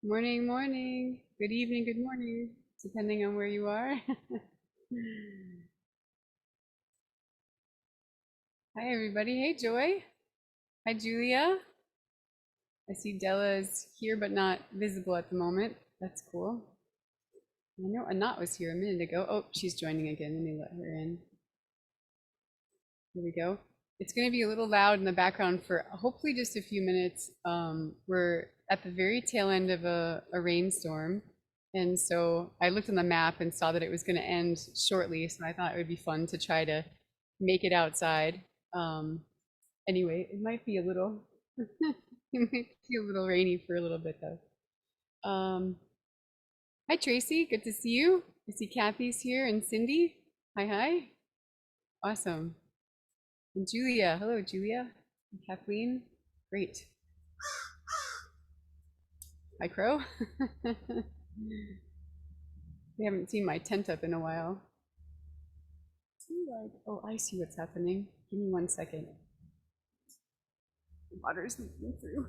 Morning, morning. Good evening, good morning, depending on where you are. Hi, everybody. Hey, Joy. Hi, Julia. I see Della is here, but not visible at the moment. That's cool. I know Anat was here a minute ago. Oh, she's joining again. Let me let her in. Here we go. It's going to be a little loud in the background for hopefully just a few minutes. We're at the very tail end of a rainstorm. And so I looked on the map and saw that it was going to end shortly. So I thought it would be fun to try to make it outside. Anyway, it might be a little, it might be a little rainy for a little bit though. Hi, Tracy. Good to see you. I see Kathy's here and Cindy. Hi, hi. Awesome. And Julia. Hello, Julia. And Kathleen. Great. Hi, Crow. They haven't seen my tent up in a while. Oh, I see what's happening. Give me 1 second. The water's leaking through.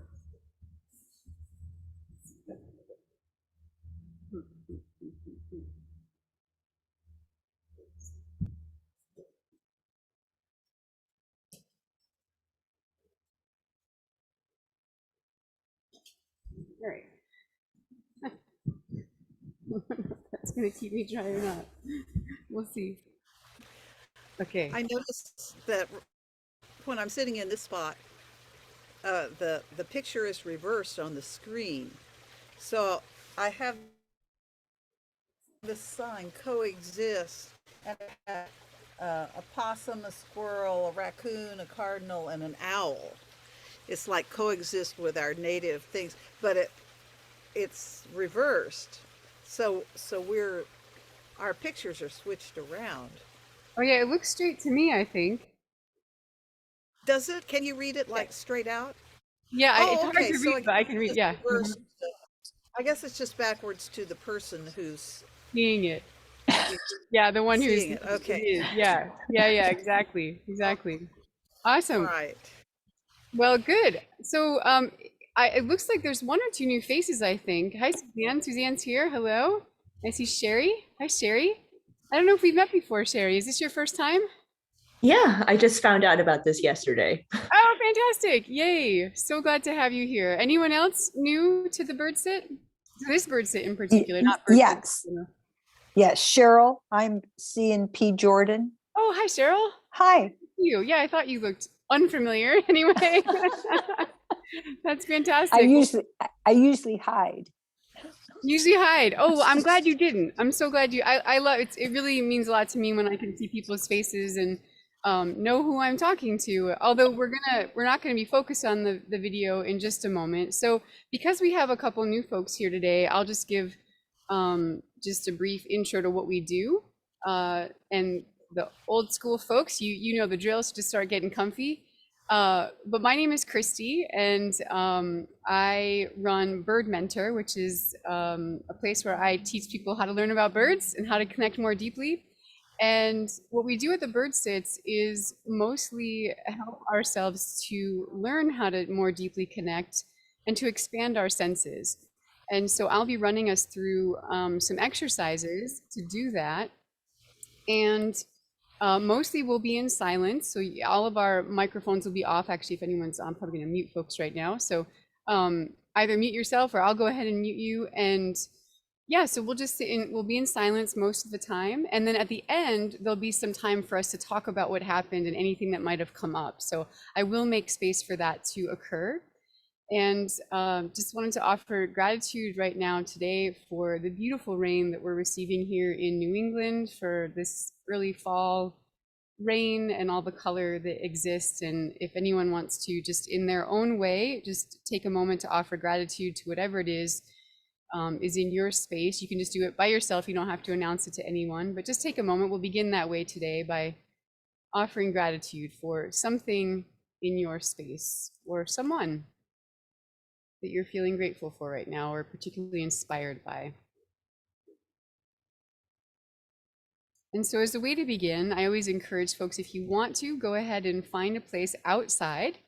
All right. That's gonna keep me dry or not. We'll see. Okay. I noticed that when I'm sitting in this spot, the picture is reversed on the screen. So I have this sign, coexist, and it had a possum, a squirrel, a raccoon, a cardinal, and an owl. It's like coexist with our native things, but it's reversed. So our pictures are switched around. Oh yeah, it looks straight to me, I think. Does it? Can you read it like straight out? Yeah, it's Oh, hard okay. to So I read, guess but I can read. it's Yeah. reversed. I guess it's just backwards to the person who's Seeing it. Yeah, the one who's seeing it it. Okay. is. Yeah. Yeah, exactly. Oh, Exactly. Awesome. right. Well, good. So it looks like there's one or two new faces, I think. Hi, Suzanne. Suzanne's here. Hello. I see Sherry. Hi, Sherry. I don't know if we've met before, Sherry. Is this your first time? Yeah, I just found out about this yesterday. Oh, fantastic. Yay. So glad to have you here. Anyone else new to the bird sit? To this bird sit in particular, not bird sit. Yes. Yes. Cheryl, I'm seeing P. Jordan. Oh, hi, Cheryl. Hi. You. Yeah, I thought you looked unfamiliar anyway. That's fantastic. I usually hide. Usually hide. Oh, I'm glad you didn't. I'm so glad you. I love it. It really means a lot to me when I can see people's faces and know who I'm talking to. Although we're not gonna be focused on the video in just a moment. So because we have a couple new folks here today, I'll just give just a brief intro to what we do. And the old school folks, you know the drill. So just start getting comfy. But my name is Kristi, and I run Bird Mentor, which is a place where I teach people how to learn about birds and how to connect more deeply. And what we do at the Bird Sits is mostly help ourselves to learn how to more deeply connect and to expand our senses. And so I'll be running us through some exercises to do that. And mostly we'll be in silence. So all of our microphones will be off. Actually, if anyone's on, I'm probably gonna mute folks right now. So either mute yourself or I'll go ahead and mute you. And yeah, so we'll just we'll be in silence most of the time. And then at the end, there'll be some time for us to talk about what happened and anything that might have come up. So I will make space for that to occur. And just wanted to offer gratitude right now today for the beautiful rain that we're receiving here in New England, for this early fall rain and all the color that exists. And if anyone wants to just in their own way, just take a moment to offer gratitude to whatever it is in your space. You can just do it by yourself. You don't have to announce it to anyone, but just take a moment. We'll begin that way today by offering gratitude for something in your space or someone that you're feeling grateful for right now or particularly inspired by. And so as a way to begin, I always encourage folks, if you want to, go ahead and find a place outside,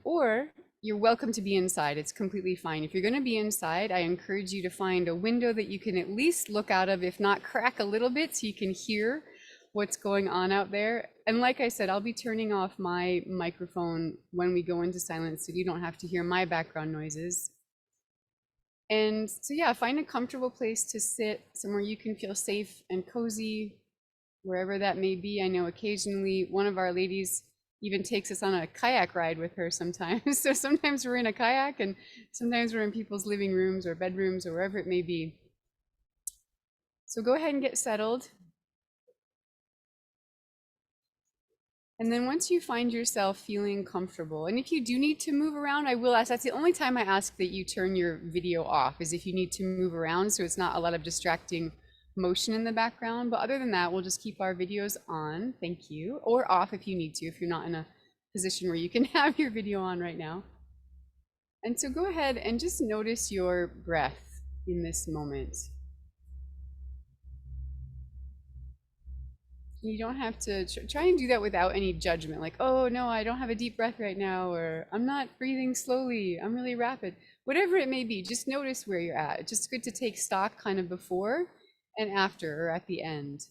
or you're welcome to be inside. It's completely fine. If you're going to be inside, I encourage you to find a window that you can at least look out of, if not crack a little bit, so you can hear what's going on out there. And like I said, I'll be turning off my microphone when we go into silence, so you don't have to hear my background noises. And so yeah, find a comfortable place to sit, somewhere you can feel safe and cozy, wherever that may be. I know occasionally one of our ladies even takes us on a kayak ride with her sometimes. So sometimes we're in a kayak and sometimes we're in people's living rooms or bedrooms or wherever it may be. So go ahead and get settled. And then once you find yourself feeling comfortable, and if you do need to move around, I will ask, that's the only time I ask that you turn your video off, is if you need to move around, so it's not a lot of distracting motion in the background. But other than that, we'll just keep our videos on, thank you, or off if you need to, if you're not in a position where you can have your video on right now. And so go ahead and just notice your breath in this moment. You don't have to try and do that without any judgment, like, oh no, I don't have a deep breath right now, or I'm not breathing slowly, I'm really rapid. Whatever it may be, just notice where you're at. It's just good to take stock kind of before and after, or at the end.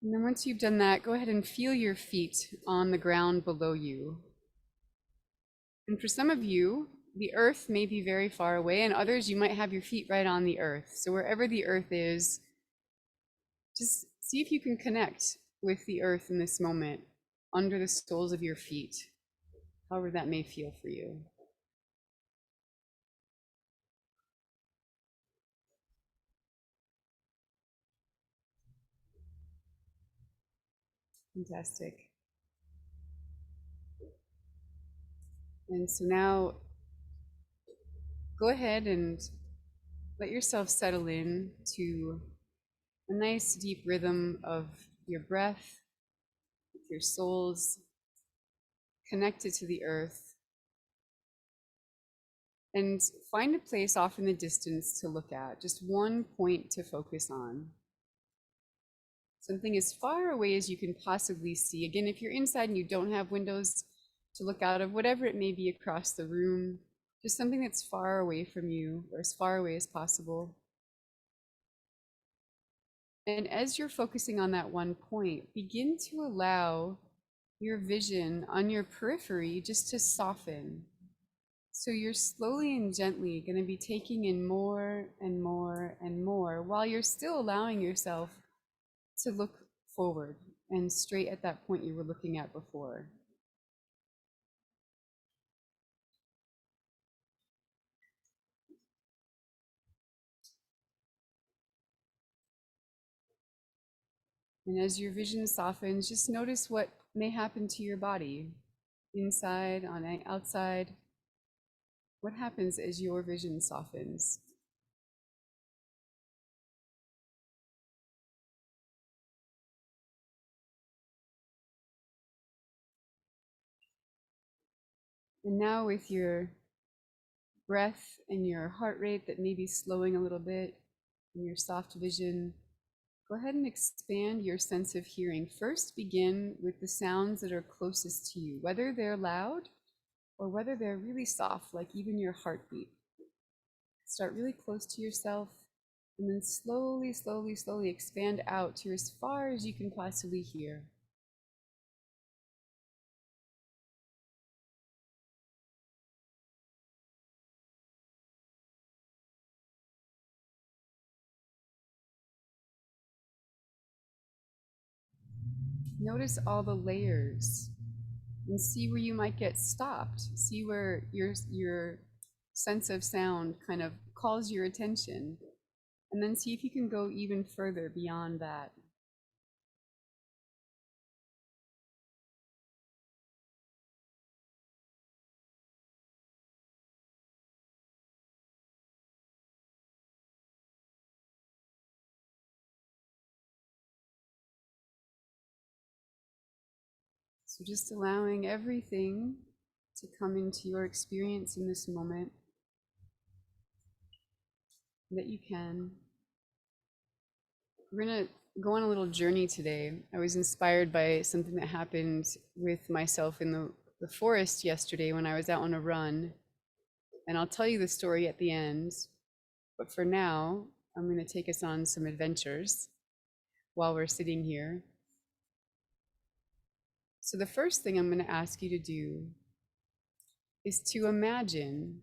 And then once you've done that, go ahead and feel your feet on the ground below you. And for some of you, the earth may be very far away, and others, you might have your feet right on the earth. So wherever the earth is, just see if you can connect with the earth in this moment, under the soles of your feet, however that may feel for you. Fantastic. And so now go ahead and let yourself settle in to a nice deep rhythm of your breath, with your soles connected to the earth. And find a place off in the distance to look at, just one point to focus on. Something as far away as you can possibly see. Again, if you're inside and you don't have windows to look out of, whatever it may be across the room, just something that's far away from you, or as far away as possible. And as you're focusing on that one point, begin to allow your vision on your periphery just to soften. So you're slowly and gently going to be taking in more and more and more, while you're still allowing yourself to look forward and straight at that point you were looking at before. And as your vision softens, just notice what may happen to your body, inside, on outside. What happens as your vision softens? And now with your breath and your heart rate that may be slowing a little bit, and your soft vision, go ahead and expand your sense of hearing. First, begin with the sounds that are closest to you, whether they're loud or whether they're really soft, like even your heartbeat. Start really close to yourself, and then slowly, slowly, slowly expand out to as far as you can possibly hear. Notice all the layers and see where you might get stopped. See where your sense of sound kind of calls your attention, and then see if you can go even further beyond that. So just allowing everything to come into your experience in this moment that you can. We're going to go on a little journey today. I was inspired by something that happened with myself in the forest yesterday when I was out on a run. And I'll tell you the story at the end. But for now, I'm going to take us on some adventures while we're sitting here. So, the first thing I'm going to ask you to do is to imagine,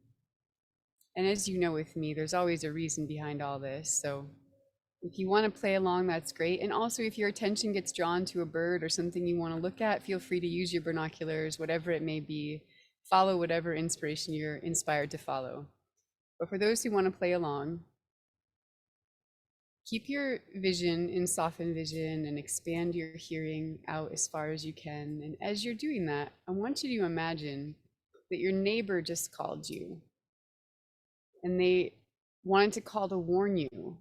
and as you know with me, there's always a reason behind all this. So, if you want to play along, that's great. And also, if your attention gets drawn to a bird or something you want to look at, feel free to use your binoculars, whatever it may be. Follow whatever inspiration you're inspired to follow. But for those who want to play along, keep your vision in soften vision and expand your hearing out as far as you can. And as you're doing that, I want you to imagine that your neighbor just called you and they wanted to call to warn you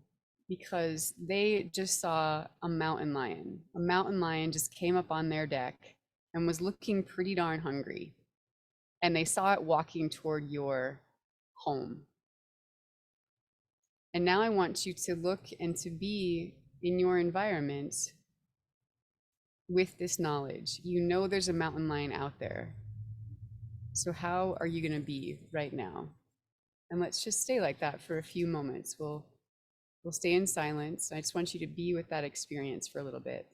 because they just saw a mountain lion. A mountain lion just came up on their deck and was looking pretty darn hungry. And they saw it walking toward your home. And now I want you to look and to be in your environment with this knowledge. You know there's a mountain lion out there. So how are you going to be right now? And let's just stay like that for a few moments. We'll stay in silence. I just want you to be with that experience for a little bit.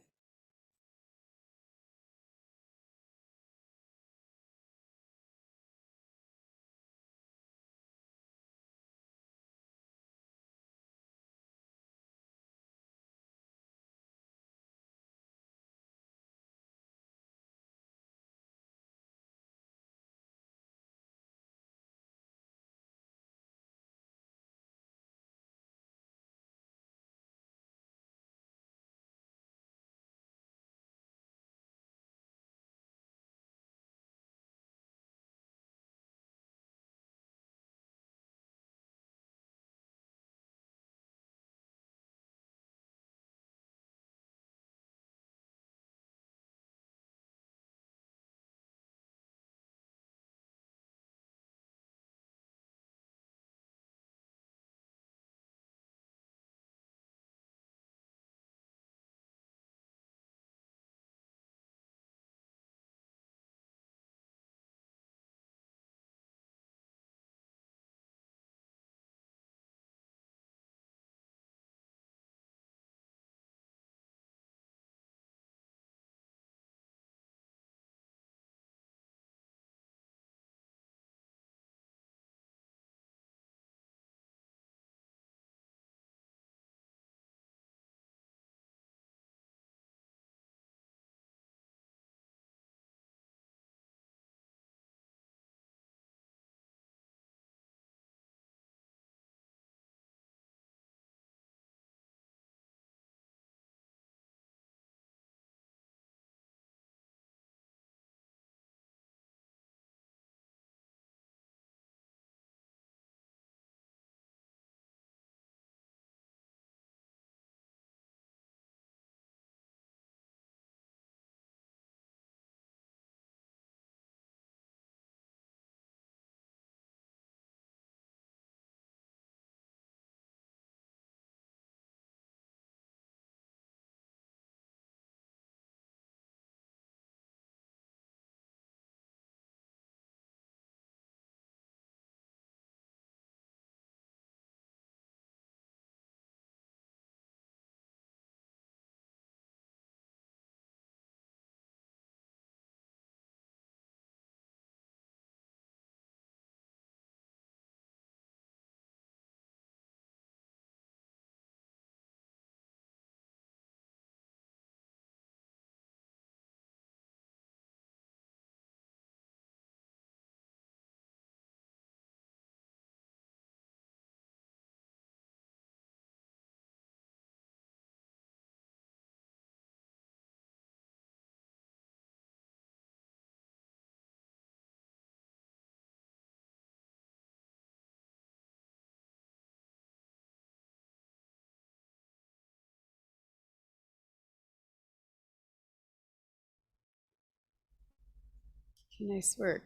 Nice work.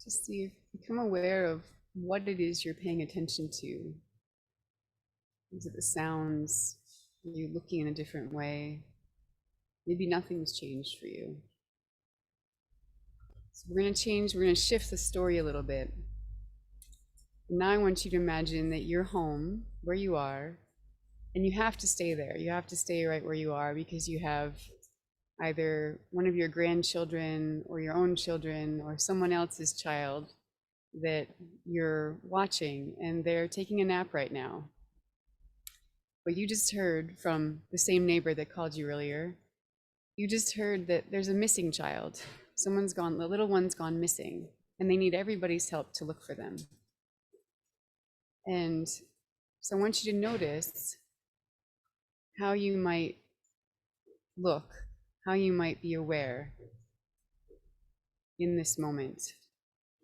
Just see, become aware of what it is you're paying attention to. Is it the sounds? Are you looking in a different way? Maybe nothing's changed for you. So we're going to shift the story a little bit. Now I want you to imagine that you're home where you are, and you have to stay there. You have to stay right where you are because you have either one of your grandchildren or your own children or someone else's child that you're watching, and they're taking a nap right now. But you just heard from the same neighbor that called you earlier. You just heard that there's a missing child. Someone's gone, the little one's gone missing, and they need everybody's help to look for them. And so I want you to notice how you might look, how you might be aware in this moment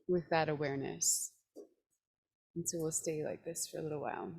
with that awareness. And so we'll stay like this for a little while.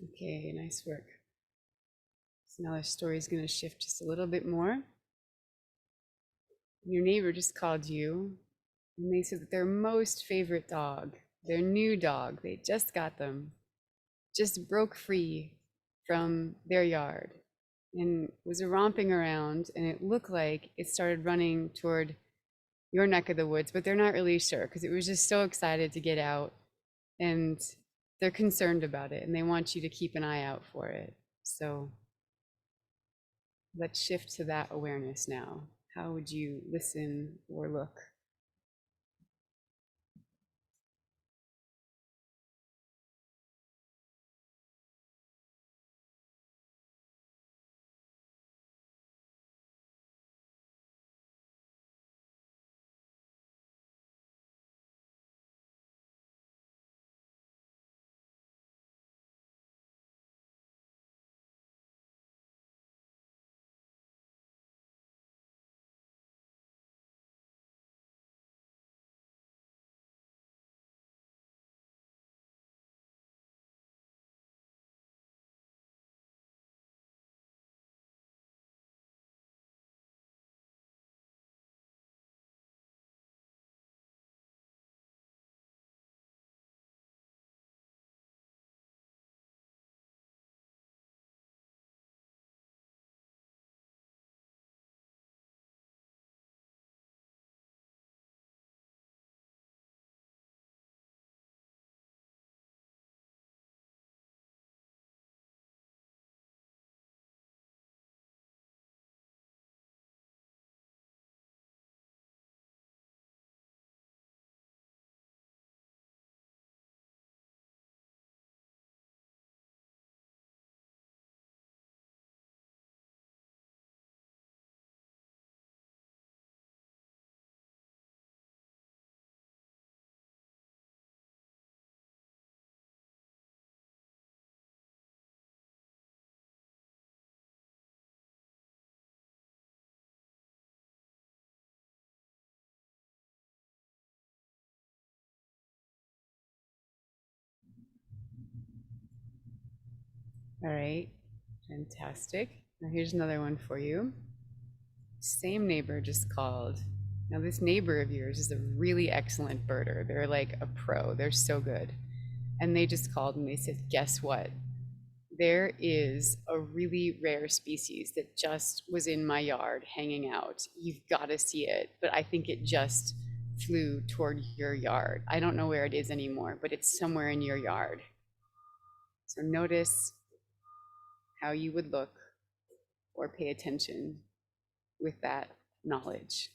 Okay, nice work. So now our story is going to shift just a little bit more. Your neighbor just called you, and they said that their most favorite dog, their new dog, they just got them, just broke free from their yard and was romping around, and it looked like it started running toward your neck of the woods, but they're not really sure because it was just so excited to get out, and they're concerned about it, and they want you to keep an eye out for it. So let's shift to that awareness now. How would you listen or look? All right, fantastic. Now here's another one for you. Same neighbor just called. Now this neighbor of yours is a really excellent birder. They're like a pro. They're so good. And they just called and they said, guess what? There is a really rare species that just was in my yard hanging out. You've got to see it, but I think it just flew toward your yard. I don't know where it is anymore, but it's somewhere in your yard. So notice how you would look or pay attention with that knowledge.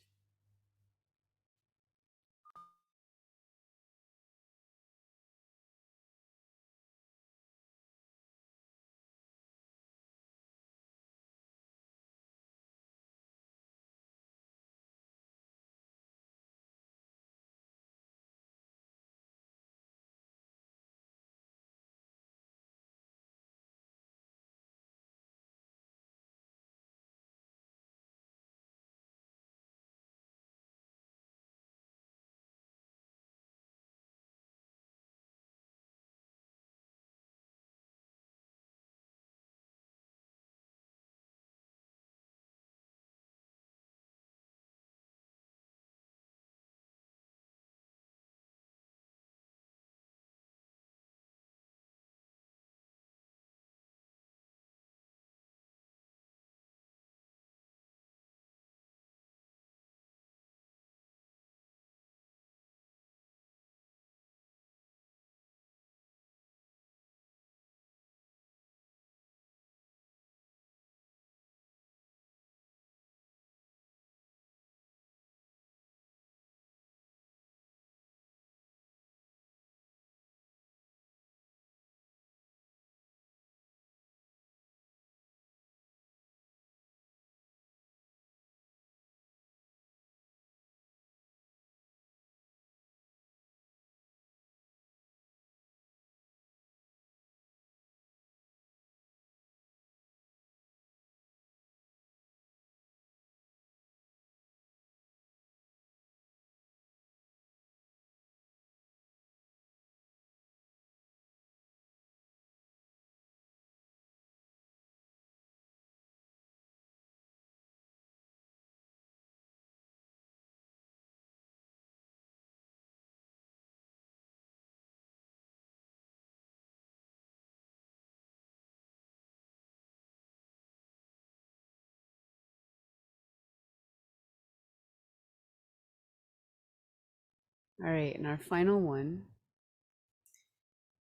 All right, and our final one.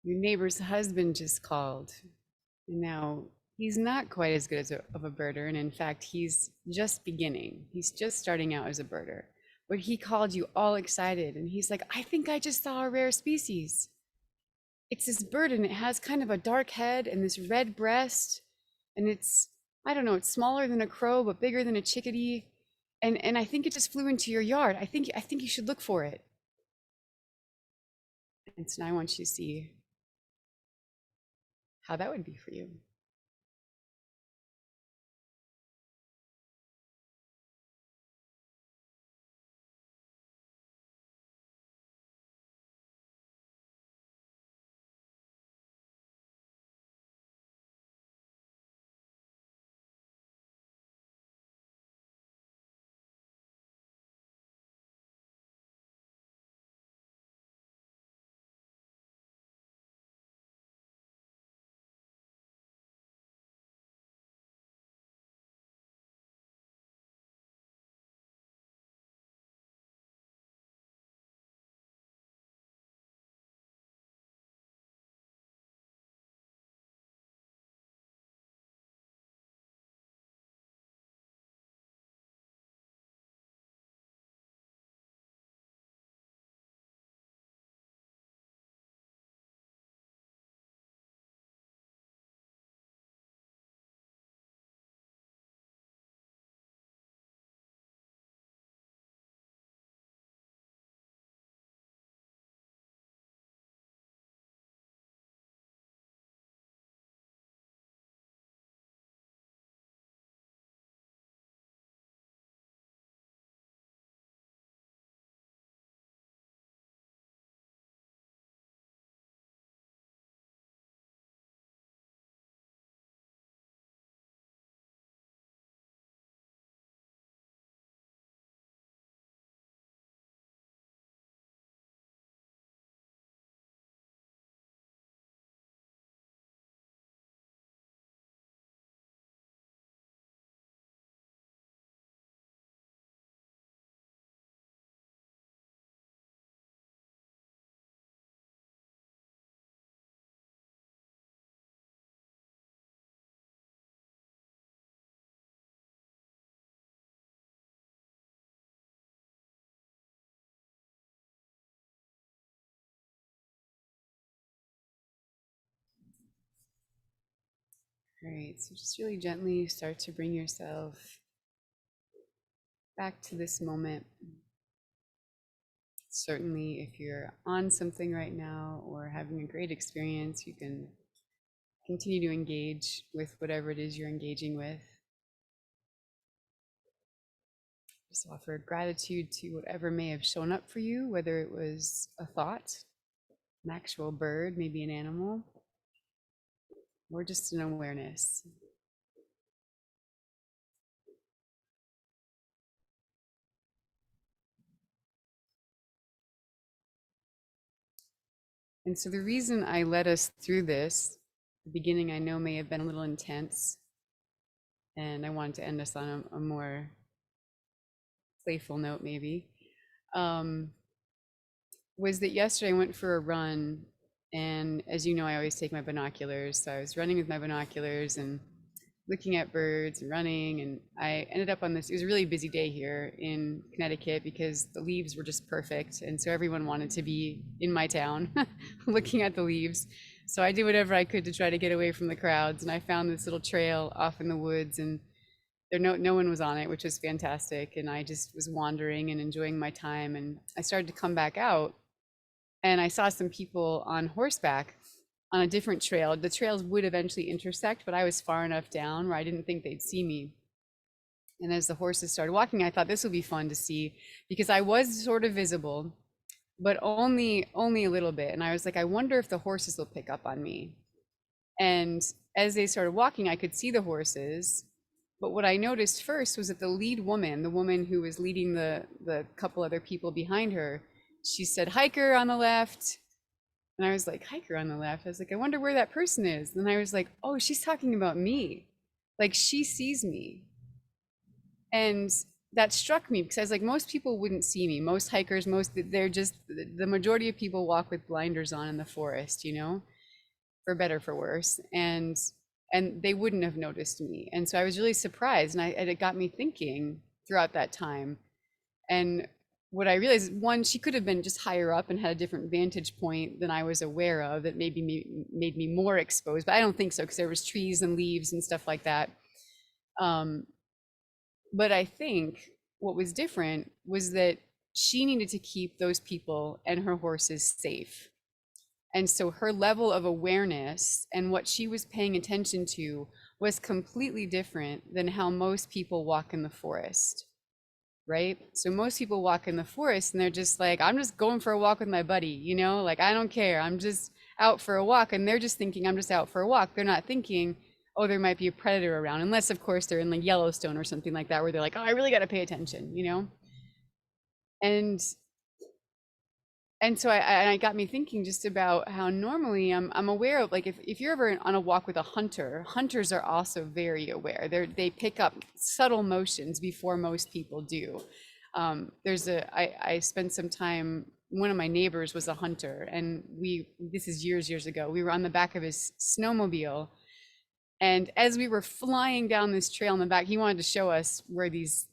Your neighbor's husband just called. And now he's not quite as good as of a birder. And in fact, he's just beginning. He's just starting out as a birder. But he called you all excited. And he's like, I think I just saw a rare species. It's this bird and it has kind of a dark head and this red breast. And it's, I don't know, it's smaller than a crow, but bigger than a chickadee. And I think it just flew into your yard. I think you should look for it. And so now I want you to see how that would be for you. Great. So just really gently start to bring yourself back to this moment. Certainly, if you're on something right now or having a great experience, you can continue to engage with whatever it is you're engaging with. Just offer gratitude to whatever may have shown up for you, whether it was a thought, an actual bird, maybe an animal, or just an awareness. And so the reason I led us through this, the beginning I know may have been a little intense, and I wanted to end us on a more playful note maybe, was that yesterday I went for a run, and as you know, I always take my binoculars. So I was running with my binoculars and looking at birds and running, and I ended up on this. It was a really busy day here in Connecticut because the leaves were just perfect, and so everyone wanted to be in my town looking at the leaves. So I did whatever I could to try to get away from the crowds, and I found this little trail off in the woods, and there no one was on it, which was fantastic. And I just was wandering and enjoying my time, and I started to come back out, and I saw some people on horseback on a different trail. The trails would eventually intersect, but I was far enough down where I didn't think they'd see me. And as the horses started walking, I thought this would be fun to see because I was sort of visible, but only a little bit. And I was like, I wonder if the horses will pick up on me. And as they started walking, I could see the horses. But what I noticed first was that the lead woman, the woman who was leading the couple other people behind her, she said, hiker on the left. And I was like, hiker on the left. I was like, I wonder where that person is. And I was like, oh, she's talking about me. Like she sees me. And that struck me because I was like, most people wouldn't see me. Most hikers, they're just, the majority of people walk with blinders on in the forest, you know, for better, for worse. And they wouldn't have noticed me. And so I was really surprised. And it got me thinking throughout that time. And what I realized, one, she could have been just higher up and had a different vantage point than I was aware of that maybe made me more exposed, but I don't think so because there was trees and leaves and stuff like that. But I think what was different was that she needed to keep those people and her horses safe. And so her level of awareness and what she was paying attention to was completely different than how most people walk in the forest. Right? So most people walk in the forest and they're just like, I'm just going for a walk with my buddy, you know, like, I don't care. I'm just out for a walk. And they're just thinking, I'm just out for a walk. They're not thinking, oh, there might be a predator around, unless of course they're in like Yellowstone or something like that, where they're like, oh, I really got to pay attention, you know? And so I got me thinking just about how normally I'm aware of, like, if you're ever on a walk with a hunter, hunters are also very aware. They pick up subtle motions before most people do. I spent some time, one of my neighbors was a hunter, and this is years ago, we were on the back of his snowmobile. And as we were flying down this trail in the back, he wanted to show us where these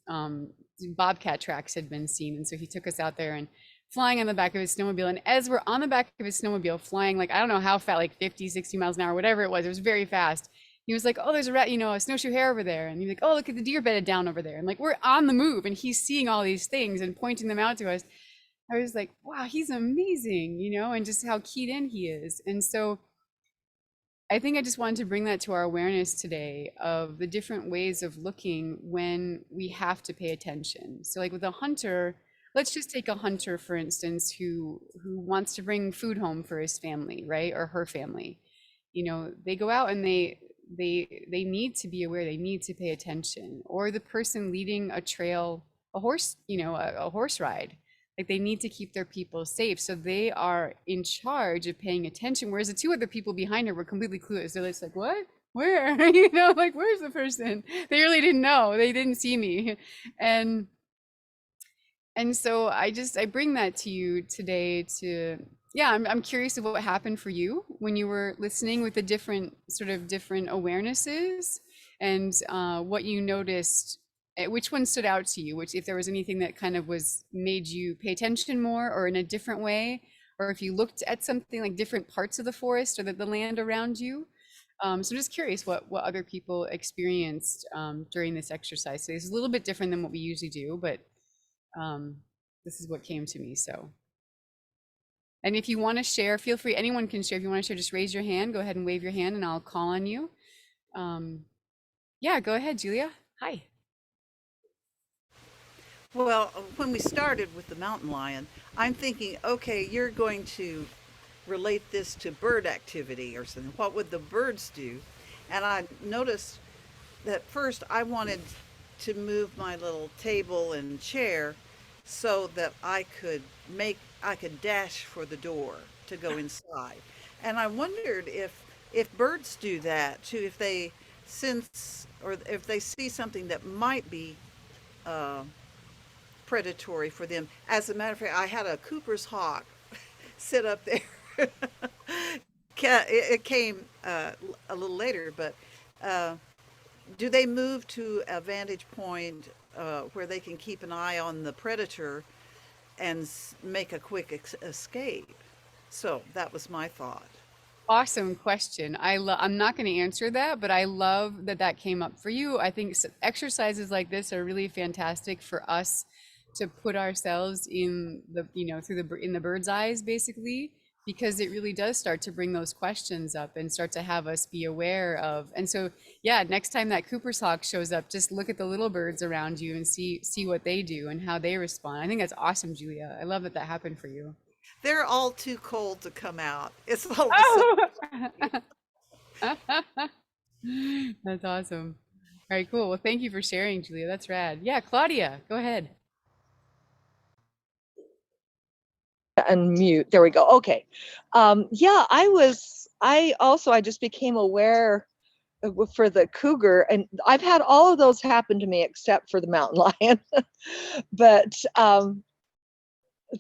bobcat tracks had been seen. And so he took us out there and flying on the back of his snowmobile. And as we're on the back of his snowmobile flying, like, I don't know how fast, like 50, 60 miles an hour, whatever it was very fast. He was like, oh, there's a rat, you know, a snowshoe hare over there. And he's like, oh, look at the deer bedded down over there. And like, we're on the move and he's seeing all these things and pointing them out to us. I was like, wow, he's amazing, you know, and just how keyed in he is. And so I think I just wanted to bring that to our awareness today of the different ways of looking when we have to pay attention. So like with a hunter, let's just take a hunter, for instance, who wants to bring food home for his family, right? Or her family. You know, they go out and they need to be aware, they need to pay attention. Or the person leading a trail, a horse, you know, a horse ride. Like they need to keep their people safe. So they are in charge of paying attention. Whereas the two other people behind her were completely clueless. They're just like, what? Where? You know, like, where's the person? They really didn't know. They didn't see me. And so I bring that to you today to, yeah, I'm curious of what happened for you when you were listening with the different awarenesses and what you noticed. Which one stood out to you? Which, if there was anything that kind of made you pay attention more or in a different way, or if you looked at something like different parts of the forest or the land around you, So I'm just curious what other people experienced during this exercise. So it's a little bit different than what we usually do, but um, this is what came to me. So, and if you want to share, feel free. Anyone can share. If you want to share, just raise your hand. Go ahead and wave your hand, and I'll call on you. Um, yeah, go ahead, Julia. Hi. Well, when we started with the mountain lion, I'm thinking, okay, you're going to relate this to bird activity or something. What would the birds do? And I noticed that first I wanted to move my little table and chair so that I could dash for the door to go inside. And I wondered if birds do that too, if they sense or if they see something that might be uh, predatory for them. As a matter of fact, I had a Cooper's hawk sit up there. It came a little later, but uh, do they move to a vantage point where they can keep an eye on the predator and make a quick escape? So that was my thought. Awesome question. I'm not going to answer that, but I love that that came up for you. I think exercises like this are really fantastic for us to put ourselves in the, through in the bird's eyes, basically, because it really does start to bring those questions up and start to have us be aware of. And so, yeah, next time that Cooper's hawk shows up, just look at the little birds around you and see what they do and how they respond. I think that's awesome, Julia. I love that that happened for you. They're all too cold to come out. It's all the same. Oh! That's awesome. All right, cool. Well, thank you for sharing, Julia. That's rad. Yeah, Claudia, go ahead. Unmute. There we go. Okay. Yeah, I just became aware for the cougar, and I've had all of those happen to me except for the mountain lion. But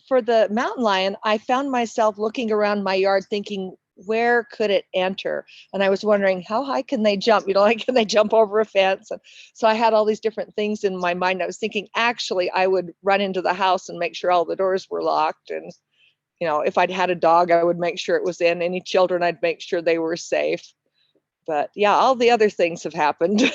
for the mountain lion, I found myself looking around my yard thinking, where could it enter? And I was wondering, how high can they jump? Like, can they jump over a fence? And so I had all these different things in my mind. I was thinking, actually, I would run into the house and make sure all the doors were locked. And, if I'd had a dog, I would make sure it was in. Any children, I'd make sure they were safe. But yeah, all the other things have happened.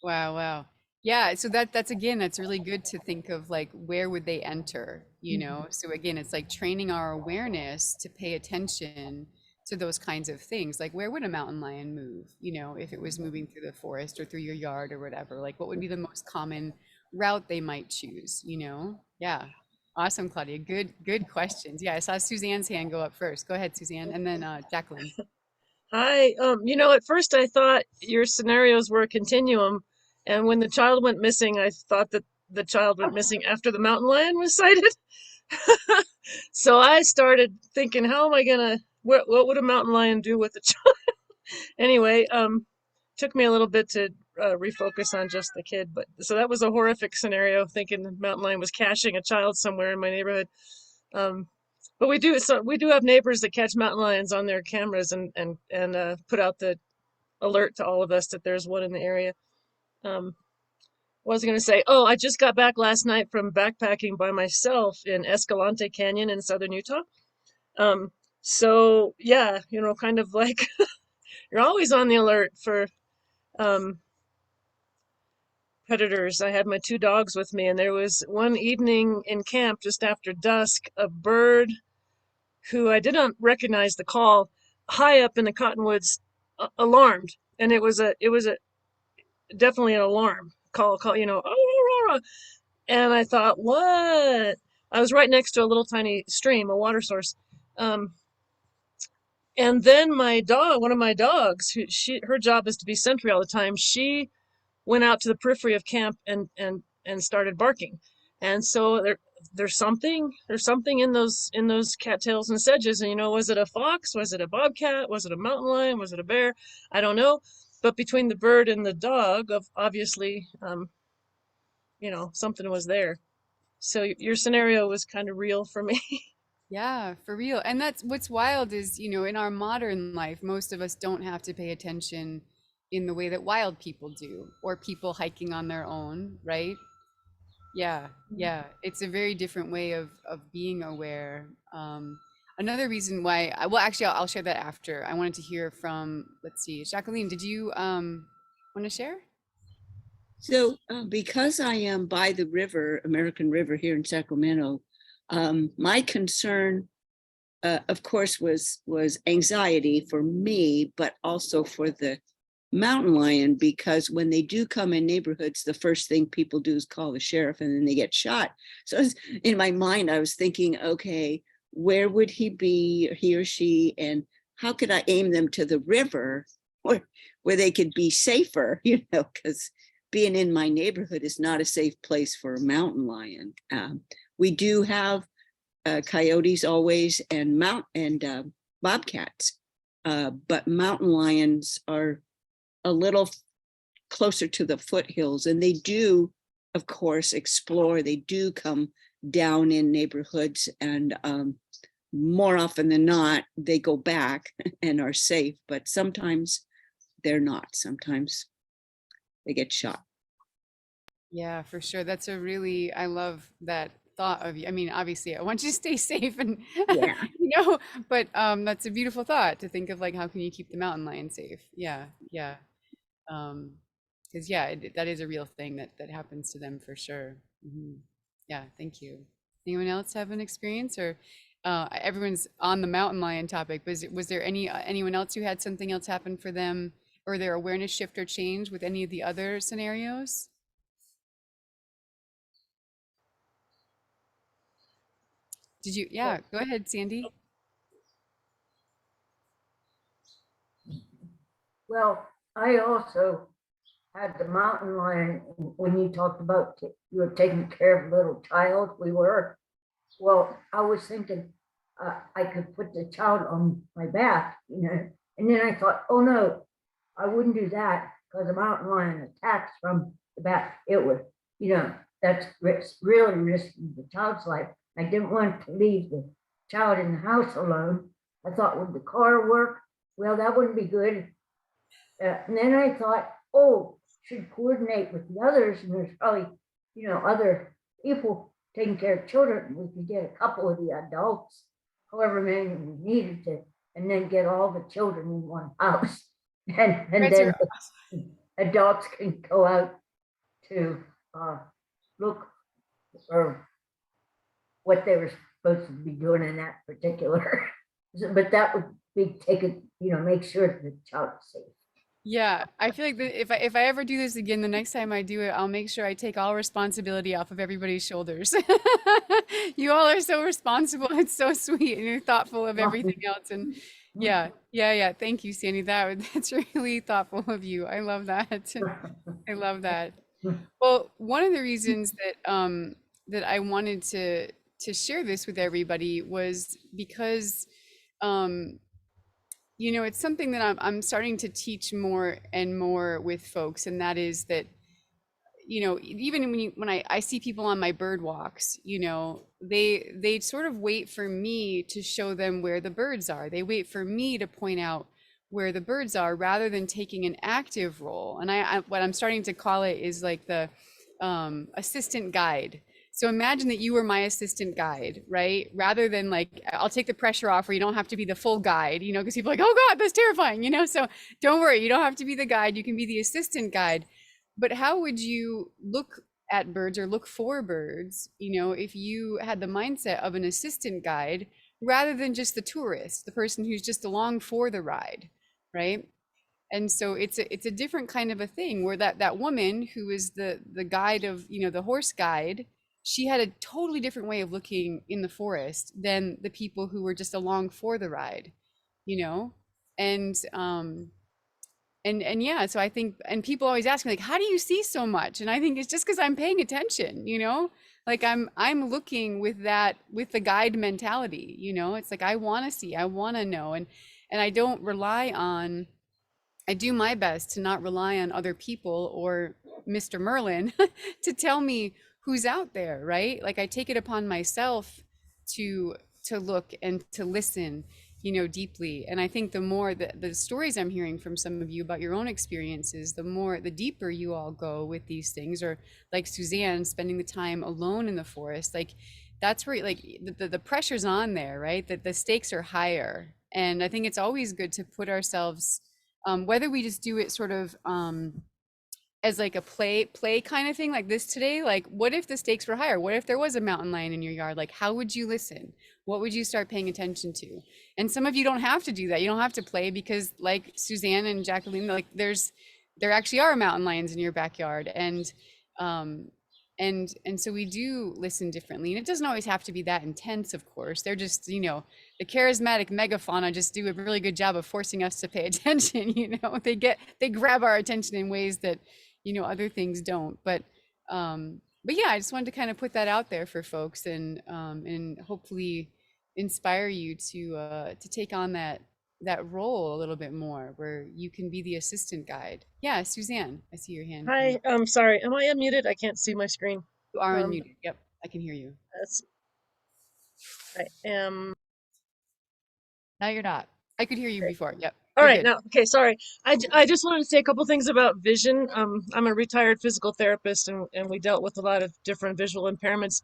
Wow, wow. Yeah, so that's really good to think of, like, where would they enter, you know? So again, it's like training our awareness to pay attention to those kinds of things. Like, where would a mountain lion move, if it was moving through the forest or through your yard or whatever? Like, what would be the most common route they might choose, you know? Yeah. Awesome, Claudia. Good questions. Yeah, I saw Suzanne's hand go up first. Go ahead, Suzanne, and then Jacqueline. Hi. At first I thought your scenarios were a continuum, and when the child went missing, I thought that the child went missing after the mountain lion was sighted. So I started thinking, how am I gonna, what would a mountain lion do with the child? Anyway, took me a little bit to refocus on just the kid, but so that was a horrific scenario, thinking the mountain lion was caching a child somewhere in my neighborhood. Um, but we do have neighbors that catch mountain lions on their cameras and put out the alert to all of us that there's one in the area. Um, what was I going to say? Oh, I just got back last night from backpacking by myself in Escalante Canyon in southern Utah. Um, so yeah, kind of like you're always on the alert for um, predators. I had my two dogs with me, and there was one evening in camp just after dusk, a bird who I did not recognize the call, high up in the cottonwoods, alarmed, and it was a definitely an alarm call, oh, and I thought, what? I was right next to a little tiny stream, a water source, um, and then my dog, one of my dogs, her job is to be sentry all the time. She went out to the periphery of camp and started barking, and so there's something in those cattails and sedges. And was it a fox, was it a bobcat, was it a mountain lion, was it a bear? I don't know, but between the bird and the dog, obviously, something was there. So your scenario was kind of real for me. Yeah, for real. And that's what's wild is, in our modern life, most of us don't have to pay attention in the way that wild people do, or people hiking on their own, right? Yeah, yeah. It's a very different way of being aware. another reason why, well, actually, I'll share that after. I wanted to hear from, let's see, Jacqueline, did you want to share? So because I am by the river, American River here in Sacramento, my concern, of course, was anxiety for me, but also for the mountain lion, because when they do come in neighborhoods, the first thing people do is call the sheriff and then they get shot. So in my mind, I was thinking, okay, where would he or she, and how could I aim them to the river where they could be safer, because being in my neighborhood is not a safe place for a mountain lion. We do have coyotes always, and bobcats, but mountain lions are a little closer to the foothills, and they do, of course, explore. They do come down in neighborhoods, and more often than not, they go back and are safe, but sometimes they're not. Sometimes they get shot. Yeah, for sure. That's a really, I love that thought of you. I mean, obviously, I want you to stay safe and, Yeah. but that's a beautiful thought to think of, like, how can you keep the mountain lion safe? Yeah, yeah. Because yeah, that is a real thing that happens to them for sure. Yeah, thank you. Anyone else have an experience, or everyone's on the mountain lion topic, but was there anyone else who had something else happen for them, or their awareness shift or change with any of the other scenarios? Did you? Yeah, go ahead, Sandy. Well, I also had the mountain lion when you talked about you were taking care of a little child. We were. Well, I was thinking I could put the child on my back, and then I thought, oh no, I wouldn't do that because a mountain lion attacks from the back. It would, that's really risking the child's life. I didn't want to leave the child in the house alone. I thought, would the car work? Well, that wouldn't be good. And then I thought, oh, should coordinate with the others, and there's probably, other people taking care of children. We could get a couple of the adults, however many we needed to, and then get all the children in one house. And then the adults can go out to look for what they were supposed to be doing in that particular. But that would be taken, make sure that the child's safe. Yeah, I feel like if I ever do this again, the next time I do it, I'll make sure I take all responsibility off of everybody's shoulders. You all are so responsible. It's so sweet, and you're thoughtful of everything else. And yeah. Thank you, Sandy. That's really thoughtful of you. I love that. I love that. Well, one of the reasons that I wanted to share this with everybody was because it's something that I'm starting to teach more and more with folks, and that is that, even when I see people on my bird walks, they sort of wait for me to show them where the birds are. They wait for me to point out where the birds are rather than taking an active role. And what I'm starting to call it is like the assistant guide. So imagine that you were my assistant guide, right? Rather than like, I'll take the pressure off where you don't have to be the full guide, because people are like, oh God, that's terrifying, So don't worry, you don't have to be the guide, you can be the assistant guide. But how would you look at birds or look for birds, if you had the mindset of an assistant guide rather than just the tourist, the person who's just along for the ride, right? And so it's a different kind of a thing where that woman who is the guide of, the horse guide, she had a totally different way of looking in the forest than the people who were just along for the ride, and yeah, so I think, and people always ask me like, how do you see so much? And I think it's just because I'm paying attention, like I'm looking with the guide mentality, it's like, I want to see, I want to know. And I don't rely on, I do my best to not rely on other people or Mr. Merlin to tell me who's out there, right? Like I take it upon myself to look and to listen, deeply. And I think the more the stories I'm hearing from some of you about your own experiences, the deeper you all go with these things, or like Suzanne spending the time alone in the forest, like that's where like the pressure's on there, right? That the stakes are higher. And I think it's always good to put ourselves, whether we just do it sort of as like a play kind of thing like this today, like what if the stakes were higher? What if there was a mountain lion in your yard? Like how would you listen? What would you start paying attention to? And some of you don't have to do that. You don't have to play, because like Suzanne and Jacqueline, like there actually are mountain lions in your backyard. Um and so we do listen differently, and it doesn't always have to be that intense, of course. They're just, the charismatic megafauna just do a really good job of forcing us to pay attention. They grab our attention in ways that other things don't. But yeah, I just wanted to kind of put that out there for folks, and hopefully inspire you to take on that role a little bit more, where you can be the assistant guide. Yeah, Suzanne, I see your hand coming Hi, up. I'm sorry. Am I unmuted? I can't see my screen. You are Um, unmuted. Yep, I can hear you. that's, I am. Now you're not. I could hear you Okay. before. Yep, All you're right, good. now, okay, sorry. I just wanted to say a couple things about vision. I'm a retired physical therapist, and we dealt with a lot of different visual impairments.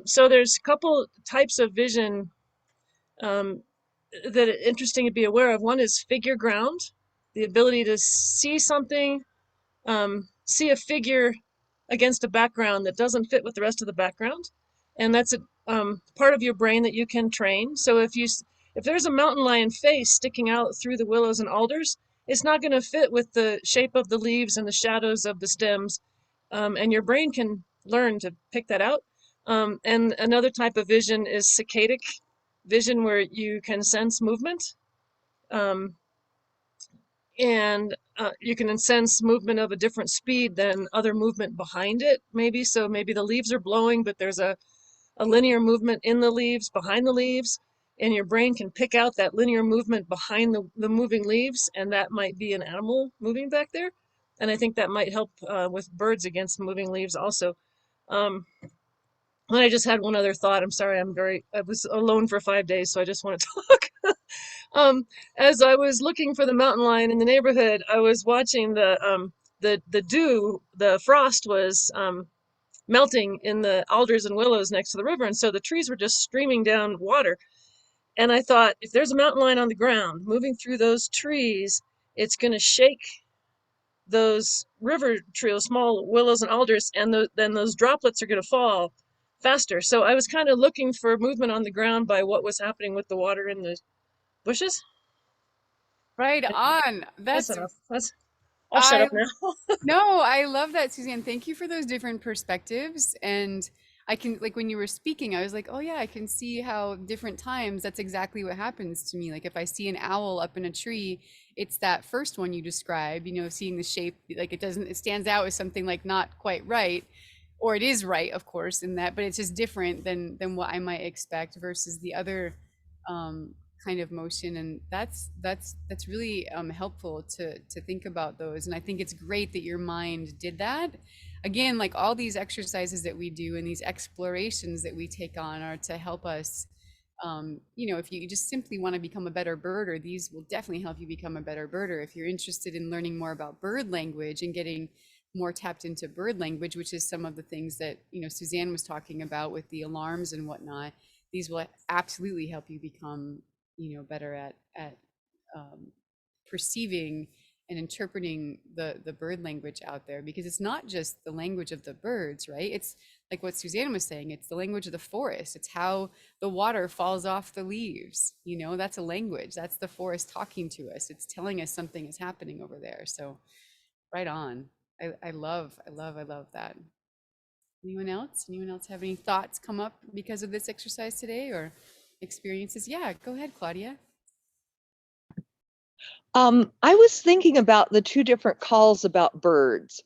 So there's a couple types of vision um, that are interesting to be aware of. One is figure ground, the ability to see something, see a figure against a background that doesn't fit with the rest of the background, and that's a part of your brain that you can train. So if there's a mountain lion face sticking out through the willows and alders, it's not going to fit with the shape of the leaves and the shadows of the stems, and your brain can learn to pick that out. And another type of vision is saccadic vision, where you can sense movement. Um, and you can sense movement of a different speed than other movement behind it, maybe. So maybe the leaves are blowing, but there's a linear movement in the leaves, behind the leaves, and your brain can pick out that linear movement behind the moving leaves, and that might be an animal moving back there. And I think that might help with birds against moving leaves also. Um, and I just had one other thought. I'm sorry, I was alone for 5 days, so I just want to talk. As I was looking for the mountain lion in the neighborhood, I was watching the dew, the frost was melting in the alders and willows next to the river, and so the trees were just streaming down water. And I thought, if there's a mountain lion on the ground moving through those trees, it's going to shake those river trees, small willows and alders, and then those droplets are going to fall faster. So I was kind of looking for movement on the ground by what was happening with the water in the bushes. Right on. That's That's enough. I'll shut I up now. No, I love that, Suzanne. Thank you for those different perspectives. And I can, like, when you were speaking, I was like, oh, yeah, I can see how different times that's exactly what happens to me. Like, if I see an owl up in a tree, it's that first one you described, seeing the shape, like, it stands out as something like not quite right. Or it is right, of course, in that, but it's just different than what I might expect versus the other um, kind of motion. And that's really helpful to think about those. And I think it's great that your mind did that. Again, like all these exercises that we do and these explorations that we take on are to help us. If you just simply want to become a better birder, these will definitely help you become a better birder. If you're interested in learning more about bird language and getting more tapped into bird language, which is some of the things that Suzanne was talking about with the alarms and whatnot, these will absolutely help you become better at um, perceiving and interpreting the bird language out there, because it's not just the language of the birds, right? It's like what Suzanne was saying, it's the language of the forest. It's how the water falls off the leaves. That's a language. That's the forest talking to us. It's telling us something is happening over there. So right on. I love that. Anyone else have any thoughts come up because of this exercise today, or experiences? Yeah, go ahead, Claudia. I was thinking about the two different calls about birds.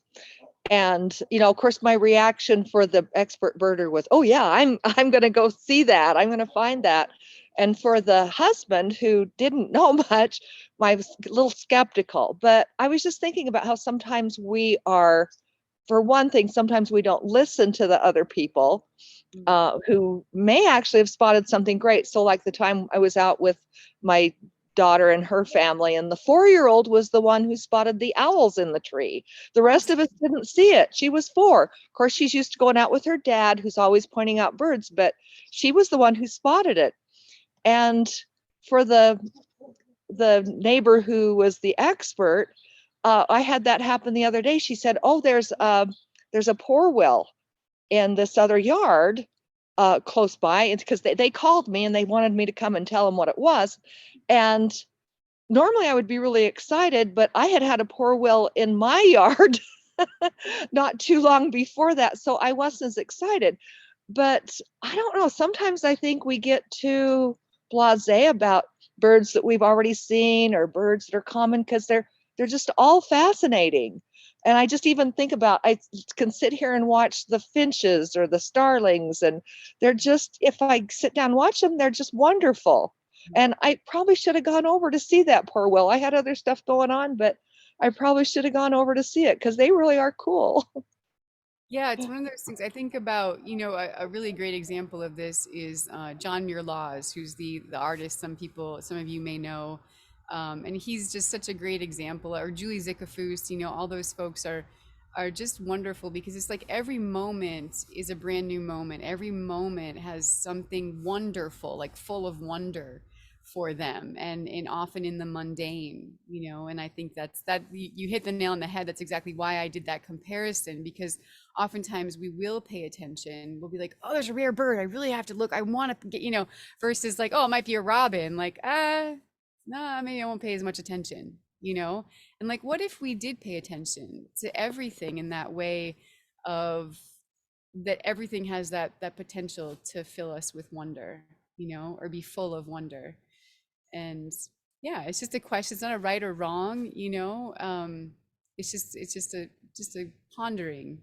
And, of course, my reaction for the expert birder was, oh yeah, I'm going to go see that. I'm going to find that. And for the husband who didn't know much, I was a little skeptical. But I was just thinking about how sometimes we are, for one thing, sometimes we don't listen to the other people who may actually have spotted something great. So like the time I was out with my daughter and her family, and the 4-year-old was the one who spotted the owls in the tree. The rest of us didn't see it. She was 4. Of course, she's used to going out with her dad, who's always pointing out birds, but she was the one who spotted it. And for the neighbor who was the expert, I had that happen the other day. She said, oh, there's a pour well in this other yard close by. It's because they called me and they wanted me to come and tell them what it was. And normally I would be really excited, but I had a pour well in my yard not too long before that. So I wasn't as excited. But I don't know. Sometimes I think we get too blasé about birds that we've already seen or birds that are common because they're just all fascinating. And I just even think about, I can sit here and watch the finches or the starlings, and they're just, if I sit down and watch them, they're just wonderful. And I probably should have gone over to see that poor Will. I had other stuff going on, but I probably should have gone over to see it because they really are cool. Yeah, it's one of those things I think about, a really great example of this is John Muir Laws, who's the artist some of you may know. And he's just such a great example, or Julie Zickafoos, all those folks are just wonderful because it's like every moment is a brand new moment. Every moment has something wonderful, like full of wonder for them, and often in the mundane, and I think that you hit the nail on the head. That's exactly why I did that comparison, because oftentimes we will pay attention. We'll be like, oh, there's a rare bird, I really have to look, I want to get, versus like, oh, it might be a robin, like, no, maybe I won't pay as much attention, and like, what if we did pay attention to everything in that way, of that everything has that potential to fill us with wonder, or be full of wonder. And yeah, it's just a question. It's not a right or wrong, it's just a pondering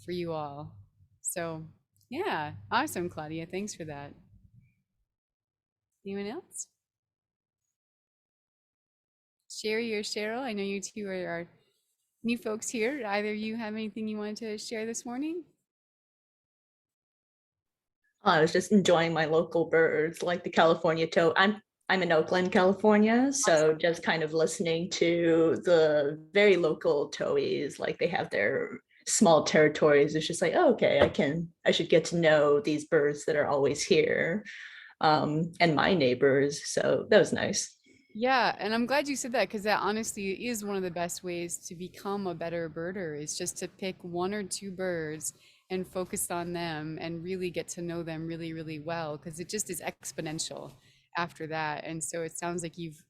for you all. So yeah, awesome, Claudia, thanks for that. Anyone else? Sherry or Cheryl, I know you two are new folks here. Either of you have anything you wanted to share this morning? I was just enjoying my local birds, like the California toad. I'm in Oakland, California, so just kind of listening to the very local towhees, like they have their small territories. It's just like, oh, okay, I should get to know these birds that are always here, and my neighbors. So that was nice. Yeah, and I'm glad you said that, because that honestly is one of the best ways to become a better birder, is just to pick 1 or 2 birds and focus on them and really get to know them really, really well, because it just is exponential after that. And so it sounds like you've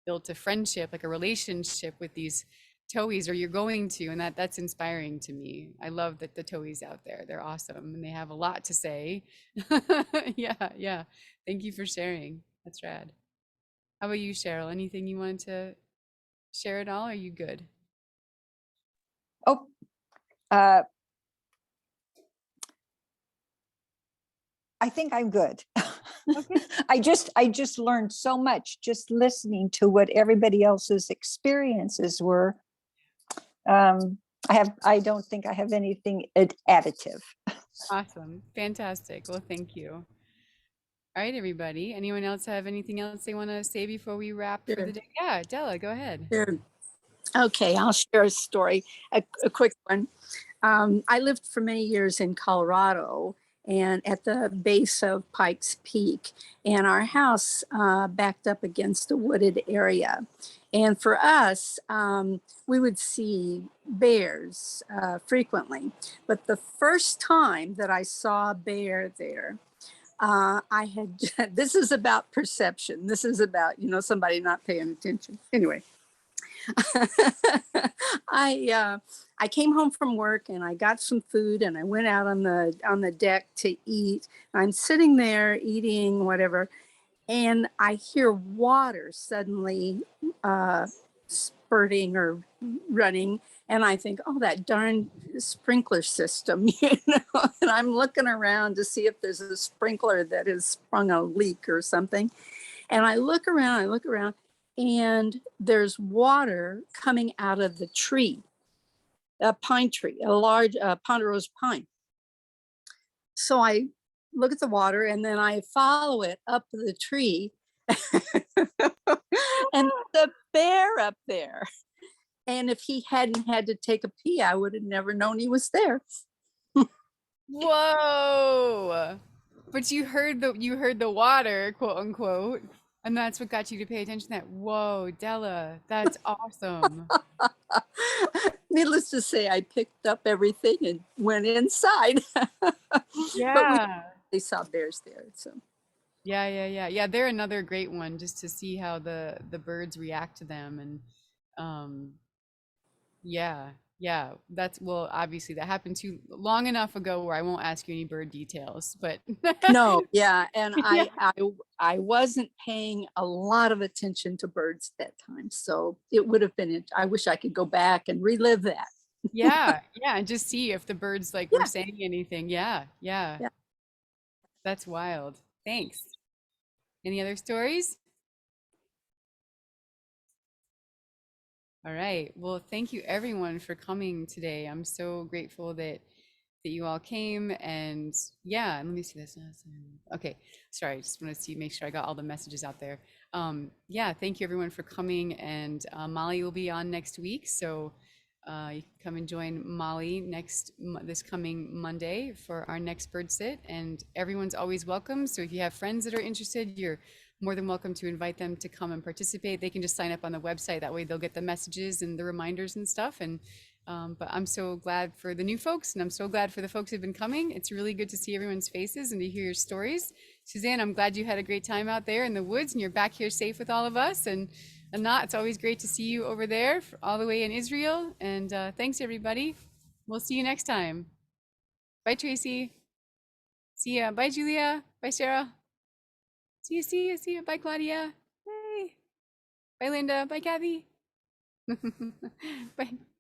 built a friendship, like a relationship with these towhees, or you're going to, and that's inspiring to me. I love that the towhees out there, they're awesome and they have a lot to say. Yeah. Thank you for sharing. That's rad. How about you, Cheryl? Anything you wanted to share at all? Are you good? Oh, I think I'm good. Okay. I just learned so much just listening to what everybody else's experiences were. I don't think I have anything additive. Awesome. Fantastic. Well, thank you. All right, everybody. Anyone else have anything else they want to say before we wrap for the day? Yeah, Della, go ahead. Sure. Okay, I'll share a story, a quick one. I lived for many years in Colorado and at the base of Pikes Peak, and our house backed up against a wooded area. And for us, we would see bears frequently. But the first time that I saw a bear there, I had, this is about perception. This is about, somebody not paying attention. Anyway, I came home from work and I got some food and I went out on the deck to eat. I'm sitting there eating whatever, and I hear water suddenly spurting or running, and I think, oh, that darn sprinkler system, And I'm looking around to see if there's a sprinkler that has sprung a leak or something. And I look around, and there's water coming out of the tree, a pine tree, a large ponderosa pine. So I look at the water and then I follow it up the tree. And the bear up there. And if he hadn't had to take a pee, I would have never known he was there. Whoa. But you heard the water, quote unquote, and that's what got you to pay attention to that. Whoa, Della, that's awesome. Needless to say, I picked up everything and went inside. But Yeah. they saw bears there. So Yeah, they're another great one just to see how the birds react to them. And yeah, yeah, that's, well, obviously that happened too long enough ago where I won't ask you any bird details, but no, yeah. And yeah. I wasn't paying a lot of attention to birds at that time. So it would have been, I wish I could go back and relive that. Yeah, and just see if the birds like were Yeah. saying anything. Yeah. Yeah. That's wild. Thanks. Any other stories? All right. Well, thank you everyone for coming today. I'm so grateful that you all came. And yeah, and let me see this. Okay. Sorry, I just want to make sure I got all the messages out there. Yeah, thank you everyone for coming. And Molly will be on next week. So you can come and join Molly this coming Monday for our next bird sit. And everyone's always welcome. So if you have friends that are interested, you're more than welcome to invite them to come and participate. They can just sign up on the website. That way they'll get the messages and the reminders and stuff. And but I'm so glad for the new folks, and I'm so glad for the folks who've been coming. It's really good to see everyone's faces and to hear your stories. Suzanne, I'm glad you had a great time out there in the woods and you're back here safe with all of us. And Anat, it's always great to see you over there all the way in Israel. And thanks everybody. We'll see you next time. Bye, Tracy. See ya. Bye, Julia. Bye, Sarah. See you. Bye, Claudia. Bye. Bye, Linda. Bye, Kathy. Bye.